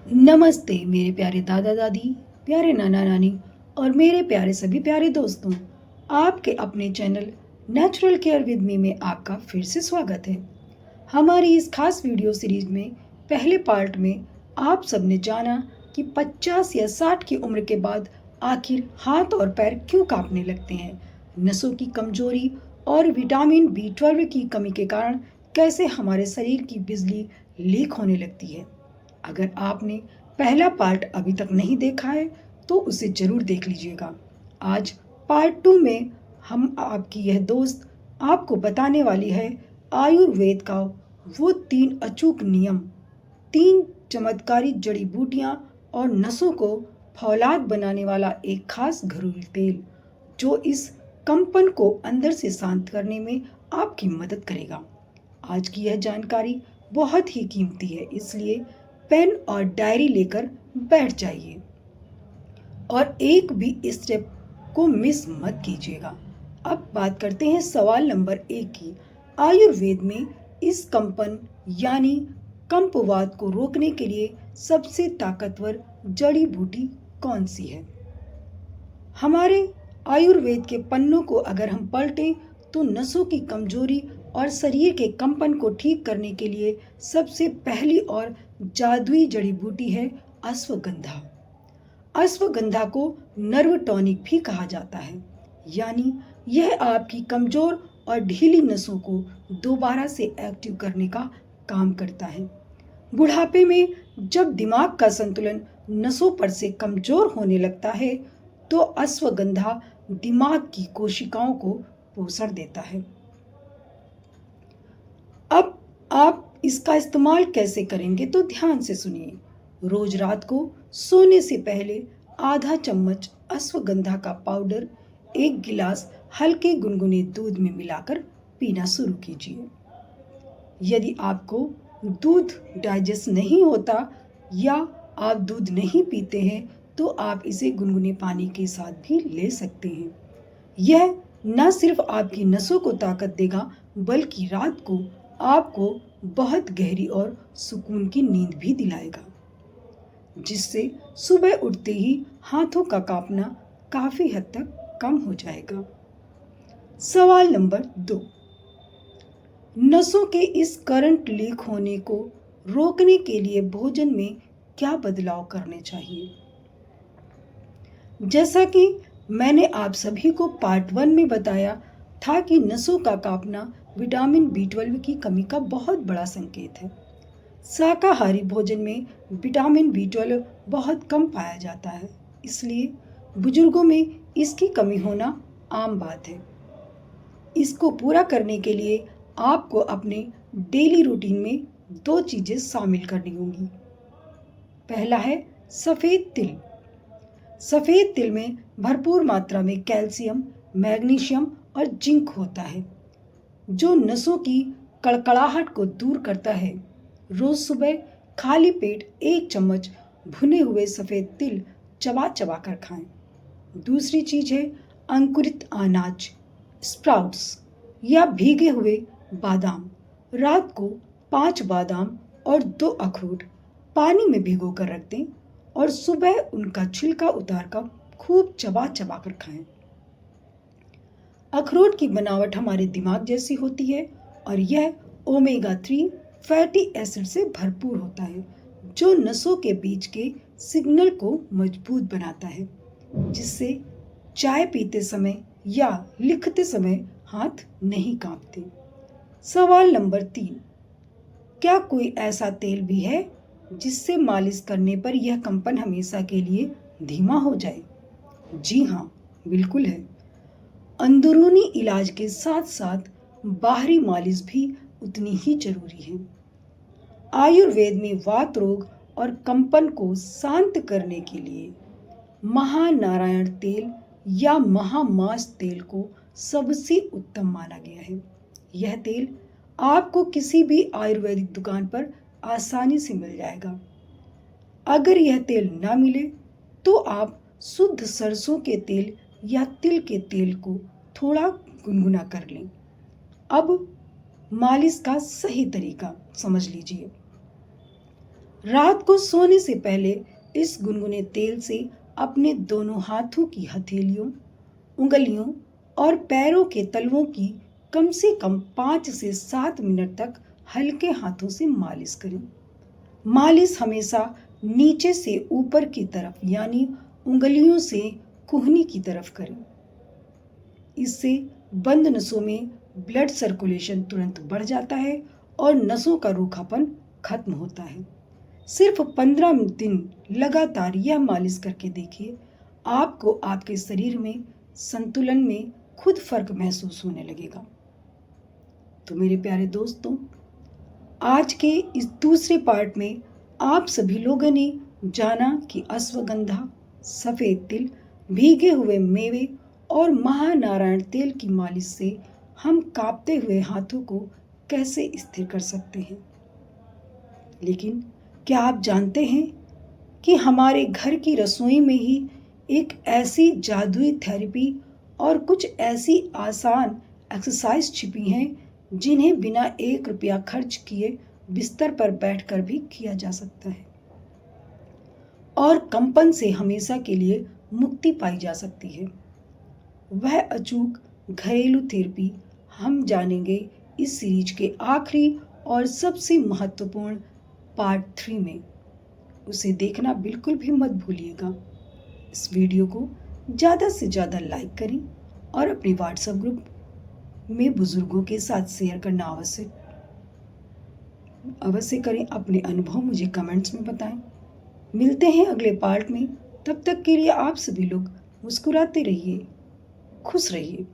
नमस्ते मेरे प्यारे दादा दादी, प्यारे नाना नानी और मेरे प्यारे सभी प्यारे दोस्तों। आपके अपने channel natural care with me में आपका फिर से स्वागत है। हमारी इस खास वीडियो सीरीज में पहले पार्ट में आप सबने जाना कि 50 या 60 की उम्र के बाद आखिर हाथ और पैर क्यों कांपने लगते हैं, नसों की कमजोरी और विटामिन B12 की कमी के कारण कैसे हमारे शरीर की बिजली लीक होने लगती है। अगर आपने पहला पार्ट अभी तक नहीं देखा है तो उसे जरूर देख लीजिएगा। आज पार्ट 2 में हम आपकी यह दोस्त आपको बताने वाली है आयुर्वेद का वो 3 अचूक नियम, 3 चमत्कारी जड़ी बूटियां और नसों को फौलाद बनाने वाला एक खास घरेलू तेल जो इस कंपन को अंदर से शांत करने में आपकी मदद करेगा। आज की यह जानकारी बहुत ही कीमती है, इसलिए पेन और डायरी लेकर बैठ जाइए और एक भी स्टेप को मिस मत कीजिएगा। अब बात करते हैं सवाल नंबर 1 की। आयुर्वेद में इस कंपन यानी कंपवात को रोकने के लिए सबसे ताकतवर जड़ी बूटी कौन सी है? हमारे आयुर्वेद के पन्नों को अगर हम पलटें तो नसों की कमजोरी और शरीर के कंपन को ठीक करने के लिए सबसे पहली और जादुई जड़ी बूटी है अश्वगंधा। अश्वगंधा को नर्व टॉनिक भी कहा जाता है, यानी यह आपकी कमजोर और ढीली नसों को दोबारा से एक्टिव करने का काम करता है। बुढ़ापे में जब दिमाग का संतुलन नसों पर से कमजोर होने लगता है तो अश्वगंधा दिमाग की कोशिकाओं को पोषण देता है। अब आप इसका इस्तेमाल कैसे करेंगे तो ध्यान से सुनिए। रोज रात को सोने से पहले आधा चम्मच अश्वगंधा का पाउडर 1 गिलास हल्के गुनगुने दूध में मिलाकर पीना शुरू कीजिए। यदि आपको दूध डाइजेस्ट नहीं होता या आप दूध नहीं पीते हैं तो आप इसे गुनगुने पानी के साथ भी ले सकते हैं। यह न सिर्फ आपकी नसों को ताकत देगा बल्कि रात को आपको बहुत गहरी और सुकून की नींद भी दिलाएगा, जिससे सुबह उठते ही हाथों का कांपना काफी हद तक कम हो जाएगा। सवाल नंबर 2, नसों के इस करंट लीक होने को रोकने के लिए भोजन में क्या बदलाव करने चाहिए? जैसा कि मैंने आप सभी को पार्ट 1 में बताया था कि नसों का कांपना विटामिन B12 की कमी का बहुत बड़ा संकेत है। शाकाहारी भोजन में विटामिन B12 बहुत कम पाया जाता है, इसलिए बुजुर्गों में इसकी कमी होना आम बात है। इसको पूरा करने के लिए आपको अपने डेली रूटीन में 2 चीजें शामिल करनी होंगी। पहला है सफेद तिल। सफेद तिल में भरपूर मात्रा में कैल्शियम, मैग्नीशियम और जिंक होता है, जो नसों की कड़कड़ाहट को दूर करता है। रोज सुबह खाली पेट 1 चम्मच भुने हुए सफेद तिल चबा चबा कर खाएं। दूसरी चीज है अंकुरित अनाज, स्प्राउट्स या भीगे हुए बादाम। रात को 5 बादाम और 2 अखरोट पानी में भिगो कर रख दें और सुबह उनका छिलका उतारकर खूब चबा चबा कर खाएं। अखरोट की बनावट हमारे दिमाग जैसी होती है और यह ओमेगा 3 फैटी एसिड से भरपूर होता है, जो नसों के बीच के सिग्नल को मजबूत बनाता है, जिससे चाय पीते समय या लिखते समय हाथ नहीं कांपते। सवाल नंबर 3, क्या कोई ऐसा तेल भी है जिससे मालिश करने पर यह कंपन हमेशा के लिए धीमा हो जाए? जी हाँ, बिल्कुल है। अंदरूनी इलाज के साथ साथ बाहरी मालिश भी उतनी ही जरूरी है। आयुर्वेद में वात रोग और कंपन को शांत करने के लिए महानारायण तेल या महामास तेल को सबसे उत्तम माना गया है। यह तेल आपको किसी भी आयुर्वेदिक दुकान पर आसानी से मिल जाएगा। अगर यह तेल ना मिले तो आप शुद्ध सरसों के तेल या तिल के तेल को थोड़ा गुनगुना कर लें। अब मालिश का सही तरीका समझ लीजिए। रात को सोने से पहले इस गुनगुने तेल से अपने दोनों हाथों की हथेलियों, उंगलियों और पैरों के तलवों की कम से कम 5 से 7 मिनट तक हल्के हाथों से मालिश करें। मालिश हमेशा नीचे से ऊपर की तरफ यानी उंगलियों से कुहनी की तरफ करें। इससे बंद नसों में ब्लड सर्कुलेशन तुरंत बढ़ जाता है और नसों का रूखापन खत्म होता है। सिर्फ 15 दिन लगातार यह मालिश करके देखिए, आपको आपके शरीर में संतुलन में खुद फर्क महसूस होने लगेगा। तो मेरे प्यारे दोस्तों, आज के इस दूसरे पार्ट में आप सभी लोगों ने जाना कि अश्वगंधा, सफ़ेद तिल, भीगे हुए मेवे और महानारायण तेल की मालिश से हम कांपते हुए हाथों को कैसे स्थिर कर सकते हैं। लेकिन क्या आप जानते हैं कि हमारे घर की रसोई में ही एक ऐसी जादुई थेरेपी और कुछ ऐसी आसान एक्सरसाइज छिपी हैं जिन्हें बिना 1 रुपया खर्च किए बिस्तर पर बैठकर भी किया जा सकता है और कंपन से हमेशा के लिए मुक्ति पाई जा सकती है। वह अचूक घरेलू थेरेपी हम जानेंगे इस सीरीज के आखिरी और सबसे महत्वपूर्ण पार्ट 3 में। उसे देखना बिल्कुल भी मत भूलिएगा। इस वीडियो को ज़्यादा से ज़्यादा लाइक करें और अपने व्हाट्सएप ग्रुप में बुजुर्गों के साथ शेयर करना अवश्य करें। अपने अनुभव मुझे कमेंट्स में बताएं। मिलते हैं अगले पार्ट में। तब तक के लिए आप सभी लोग मुस्कुराते रहिए, खुश रहिए।